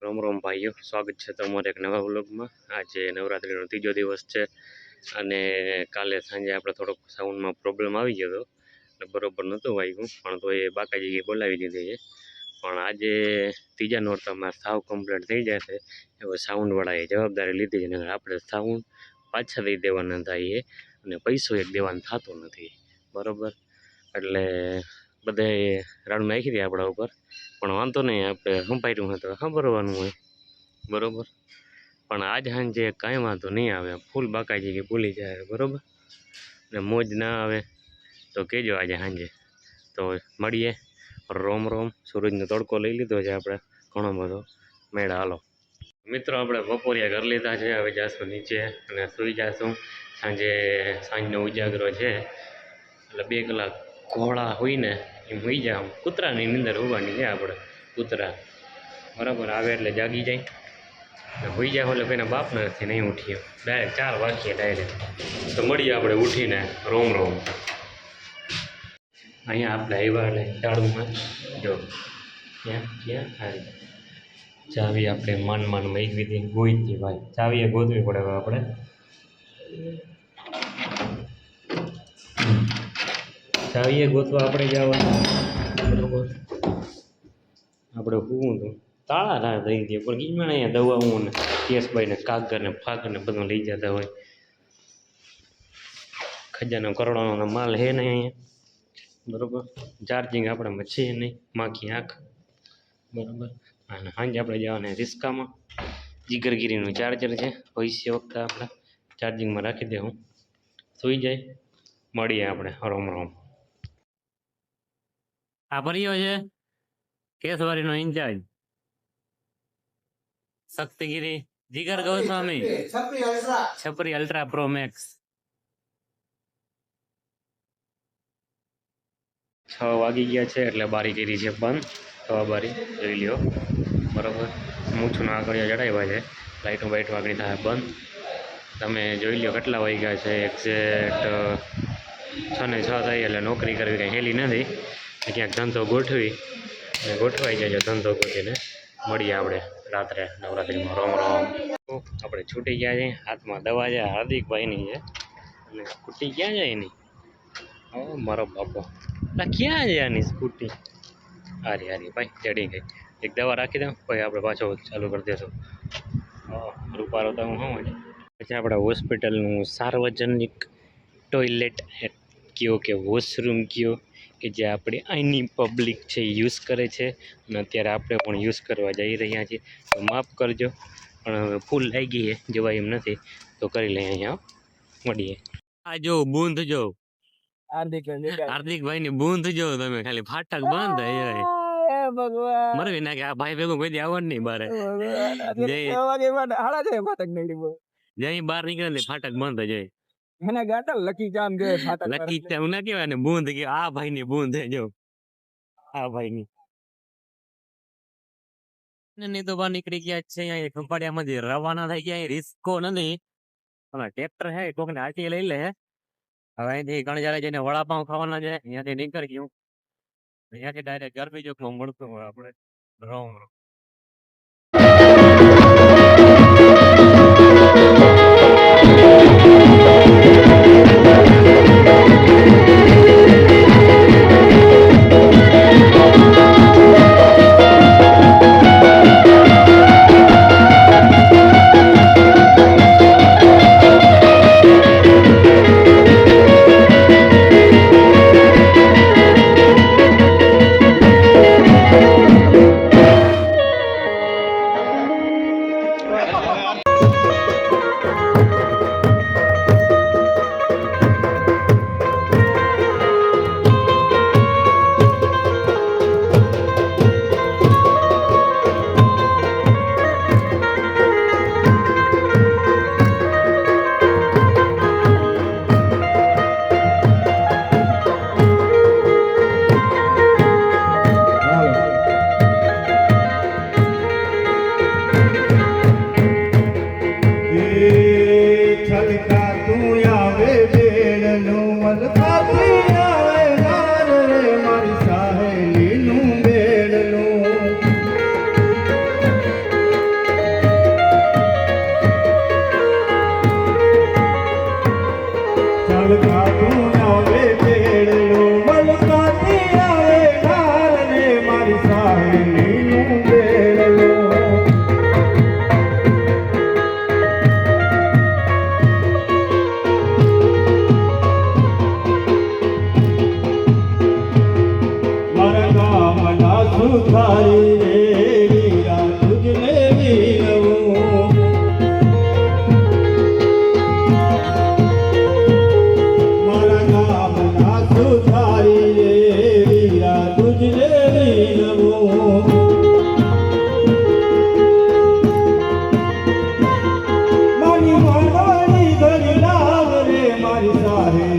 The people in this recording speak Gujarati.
રોમ રોમ ભાઈઓ, સ્વાગત છે તમારા એક નવા વ્લોગમાં। આજે નવરાત્રિનો ત્રીજો દિવસ છે અને કાલે સાંજે આપણે થોડોક સાઉન્ડમાં પ્રોબ્લેમ આવી ગયો હતો એટલે બરોબર નહોતું વાગ્યું, પણ તો એ બાકાજી બોલાવી દીધી છે। પણ આજે ત્રીજા નોરતામાં સાવ કમ્પ્લીટ થઈ જશે એવો સાઉન્ડવાળાએ જવાબદારી લીધી છે, અને આપણે સાઉન્ડ પાછા દઈ દેવાના થઈએ અને પૈસો એક દેવાનો થતો નથી, બરાબર। એટલે બધાએ રાડ નાખી દે આપણા ઉપર, પણ વાંધો નહીં, આપણે સંભાળ્યું હોય તો સાંભળવાનું હોય, બરાબર। પણ આજ સાંજે કાંઈ વાંધો નહીં આવે, ફૂલ બાકાજી કે ભૂલી જાય, બરાબર। ને મોજ ના આવે તો કહેજો આજે સાંજે, તો મળીએ। રોમ રોમ, સૂરજનો તડકો લઈ લીધો છે આપણે ઘણો બધો, મેળા હાલો મિત્રો। આપણે બપોરિયા કરી લીધા છે, હવે જાશું નીચે અને સૂઈ જાશું। સાંજનો ઉજાગરો છે એટલે 2 કલાક ઘોડા હોય ને એમ હોઈ જાય, કૂતરાની નીંદર હોવાની છે આપણે, કૂતરા બરાબર આવે એટલે જાગી જાય ને હોઈ જાય, એટલે કોઈના બાપના નથી નહીં ઉઠીએ, ડાયરેક્ટ 4 વાગ્યે ડાયરેક્ટ। તો મળીએ આપણે ઉઠીને, રોમ રોમ। અહીંયા આપણે આવ્યા એટલે ટાળુમાં જો ક્યાં હારી ચાવી આપણે માન મેળવી દીધી, ગોઈતી ભાઈ, ચાવીએ ગોતવી પડે હવે આપણે। ચાવીએ ગોતવા આપણે જવાનું, બરોબર। આપણે હું તો તાળા ના થઈ ગયા, પણ કીમાં અહીંયા દવાઓ ને કેસભાઈ ને કાગર ને ફાગર ને બધું લઈ જતા હોય, ખજાનો કરોડોનો માલ હે નહીં અહીંયા, બરોબર। ચાર્જિંગ આપણામાં છે નહીં, માખી આંખ, બરાબર। અને સાંજે આપણે જવાના રિસ્કામાં, જીગરગીરીનું ચાર્જર છે, ભવિષ્ય વખતે આપણે ચાર્જિંગમાં રાખી દેવું, સુઈ જાય। મળીએ આપણે, રોમ રોમ। આ ભર્યો છે કેસવારીનો ઇન્ચાર્જ શક્તિગીરી જીગર ગોસ્વામી, છપરી અલ્ટ્રા પ્રો મેક્સ। 6 વાગી ગયા છે એટલે બારી કરી છે બંધ, તો બારી જોઈ લ્યો, બરાબર। મૂછના આંકડિયા ચડાવ્યા છે, લાઇટો બાઇટો આગળ થાય બંધ, તમે જોઈ લ્યો કેટલા વાગ્યા છે એક્ઝેક્ટ 6 ને 6 થઈ, એટલે નોકરી કરવી કંઈ હેલી નથી, ક્યાંક ધંધો ગોઠવી અને ગોઠવાઈ જાય ધંધો ગોઠવીને મળીએ આપણે રાત્રે નવરાત્રિમાં, રોમ રોમ। આપણે છૂટી ગયા છે, હાથમાં દવા છે હાર્દિકભાઈની છે, અને સ્કૂટી ક્યાં જાય એની, ઓ મારો બાપો, ક્યાં છે આની સ્કૂટી, હારી ભાઈ ચડી ગઈ, એક દવા રાખી દઉં પછી આપણે પાછો ચાલુ કરી દઈશું। રૂપારો તો હું પછી આપણે હોસ્પિટલનું સાર્વજનિક ટોયલેટ કયો કે વોશરૂમ કયો કે જે આપણે અહીંની પબ્લિક છે યુઝ કરે છે, અને અત્યારે આપણે પણ યુઝ કરવા જઈ રહ્યા છીએ, તો માફ કરજો, પણ હવે ફૂલ લાગી છે, જવાય એમ નથી, તો કરી લઈએ અહીંયા, મળીએ। આ જો બૂંદ જો હાર્દિકભાઈ ની બૂંદ જો તમે, ખાલી ફાટક બંધ મરવી નાખે, આ ભાઈ ભેગું કોઈ આવડ નહીં બારે, જઈ બહાર નીકળે ફાટક બંધ જઈ એને ગાટલ લકી કામ જો લકી કામ ના કહેવાય ને, બૂંદ કે આ ભાઈ ની બૂંદ જો, આ ભાઈ ની નહીં તો બહાર નીકળી ગયા છે, અહીંયા ખંભાળિયામાંથી રવાના થઈ ગયા, રિસ્કો નથી, ટ્રેક્ટર હે કોક ને આટી લઈ લે, હવે અહીંથી ગણજારે જઈને વડાપાઉં ખાવાના છે, અહીંયાથી નીકળી ગયું, અહીંયાથી ડાયરેક્ટ ગરબી ચોકમાં મળતું હોય આપણે, રોમ રોમ। સુધારી રે વીરા તુજને વિનવું મારા ગામના સુધારી રે વીરા તુજને વિનવું મારી માનવાની ઘડી લાવ રે મારી સારે